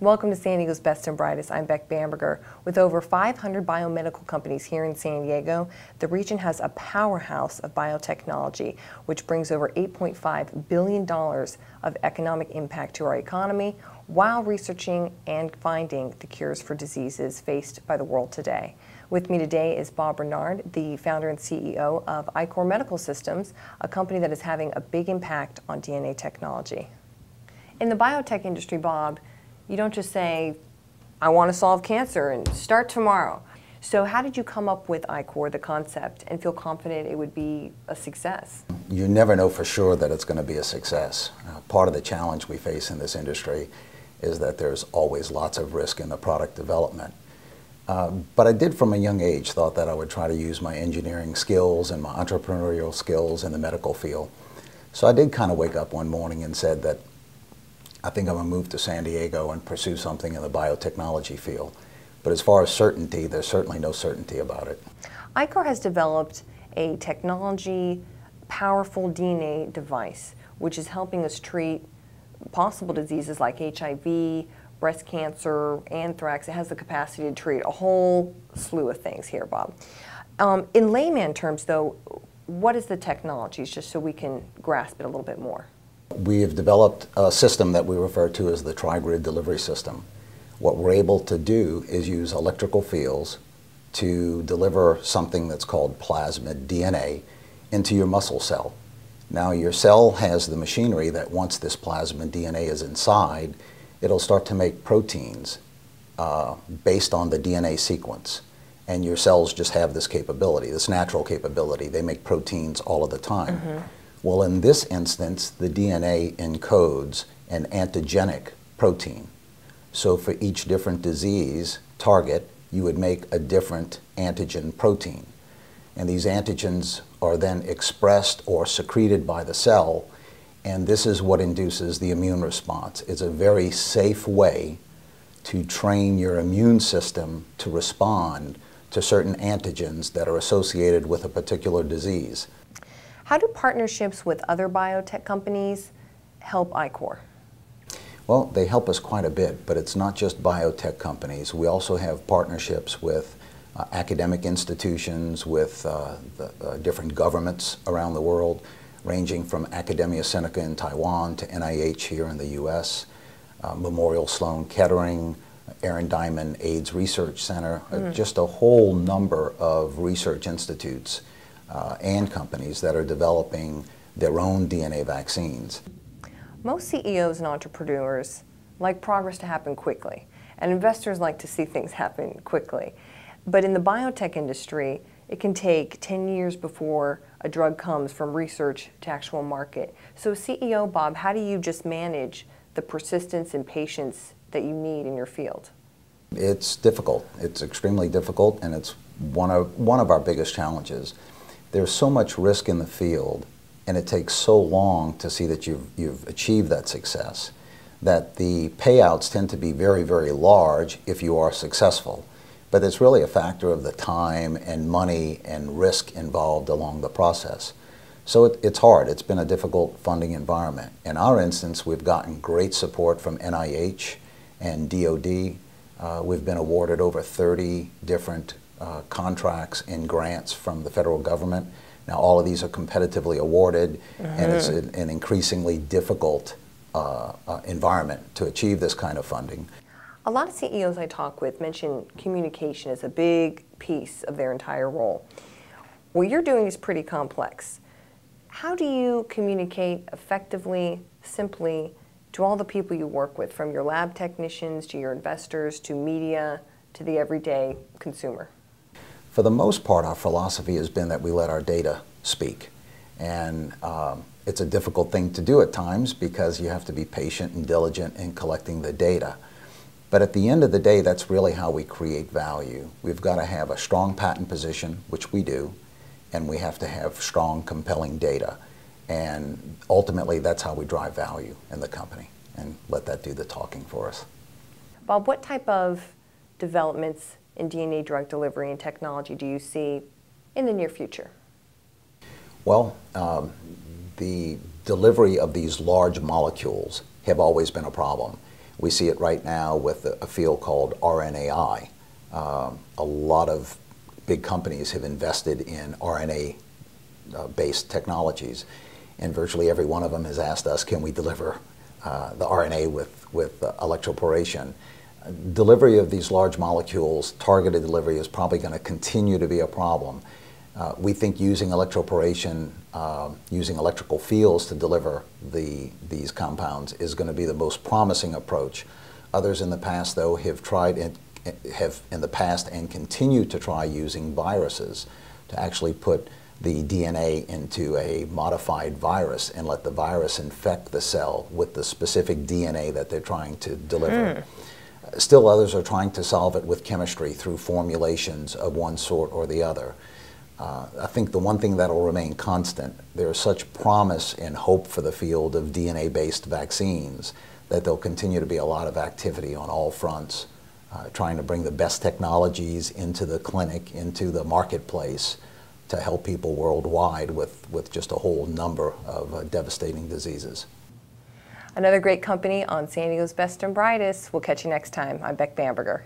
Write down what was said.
Welcome to San Diego's Best and Brightest. I'm Beck Bamberger. With over 500 biomedical companies here in San Diego, the region has a powerhouse of biotechnology, which brings over $8.5 billion of economic impact to our economy while researching and finding the cures for diseases faced by the world today. With me today is Bob Bernard, the founder and CEO of Ichor Medical Systems, a company that is having a big impact on DNA technology. In the biotech industry, Bob, you don't just say, I want to solve cancer and start tomorrow. So how did you come up with Ichor, the concept, and feel confident it would be a success? You never know for sure that it's going to be a success. Part of the challenge we face in this industry is that there's always lots of risk in the product development. But I did from a young age thought that I would try to use my engineering skills and my entrepreneurial skills in the medical field. So I did kind of wake up one morning and said that I think I'm going to move to San Diego and pursue something in the biotechnology field. But as far as certainty, there's certainly no certainty about it. Ichor has developed a technology, powerful DNA device, which is helping us treat possible diseases like HIV, breast cancer, anthrax. It has the capacity to treat a whole slew of things here, Bob. In layman terms, though, what is the technology, just so we can grasp it a little bit more? We have developed a system that we refer to as the tri-grid delivery system. What we're able to do is use electrical fields to deliver something that's called plasmid DNA into your muscle cell. Now your cell has the machinery that once this plasmid DNA is inside, it'll start to make proteins based on the DNA sequence. And your cells just have this capability, this natural capability. They make proteins all of the time. Mm-hmm. Well, in this instance, the DNA encodes an antigenic protein. So for each different disease target, you would make a different antigen protein. And these antigens are then expressed or secreted by the cell, and this is what induces the immune response. It's a very safe way to train your immune system to respond to certain antigens that are associated with a particular disease. How do partnerships with other biotech companies help Ichor? Well, they help us quite a bit, but it's not just biotech companies. We also have partnerships with academic institutions, with different governments around the world, ranging from Academia Sinica in Taiwan to NIH here in the US, Memorial Sloan Kettering, Aaron Diamond AIDS Research Center, just a whole number of research institutes and companies that are developing their own DNA vaccines. Most CEOs and entrepreneurs like progress to happen quickly, and investors like to see things happen quickly. But in the biotech industry, it can take 10 years before a drug comes from research to actual market. So CEO Bob, how do you just manage the persistence and patience that you need in your field? It's difficult. It's extremely difficult, and it's one of our biggest challenges. There's so much risk in the field, and it takes so long to see that you've achieved that success, that the payouts tend to be very, very large if you are successful. But it's really a factor of the time and money and risk involved along the process. So it's hard. It's been a difficult funding environment. In our instance, we've gotten great support from NIH and DOD. We've been awarded over 30 different contracts and grants from the federal government. Now all of these are competitively awarded, and it's an increasingly difficult environment to achieve this kind of funding. A lot of CEOs I talk with mention communication as a big piece of their entire role. What you're doing is pretty complex. How do you communicate effectively, simply, to all the people you work with, from your lab technicians to your investors to media to the everyday consumer? For the most part, our philosophy has been that we let our data speak. And it's a difficult thing to do at times because you have to be patient and diligent in collecting the data. But at the end of the day, that's really how we create value. We've got to have a strong patent position, which we do, and we have to have strong, compelling data. And ultimately, that's how we drive value in the company and let that do the talking for us. Bob, what type of developments in DNA drug delivery and technology do you see in the near future? Well, the delivery of these large molecules have always been a problem. We see it right now with a field called RNAi. A lot of big companies have invested in RNA-based technologies, and virtually every one of them has asked us, can we deliver the RNA with electroporation? Delivery of these large molecules, targeted delivery, is probably going to continue to be a problem. We think using electroporation, using electrical fields to deliver these compounds is going to be the most promising approach. Others in the past, though, have in the past and continue to try using viruses to actually put the DNA into a modified virus and let the virus infect the cell with the specific DNA that they're trying to deliver. Still others are trying to solve it with chemistry through formulations of one sort or the other. I think the one thing that will remain constant, there is such promise and hope for the field of DNA-based vaccines that there'll continue to be a lot of activity on all fronts, trying to bring the best technologies into the clinic, into the marketplace, to help people worldwide with just a whole number of devastating diseases. Another great company on San Diego's Best and Brightest. We'll catch you next time. I'm Beck Bamberger.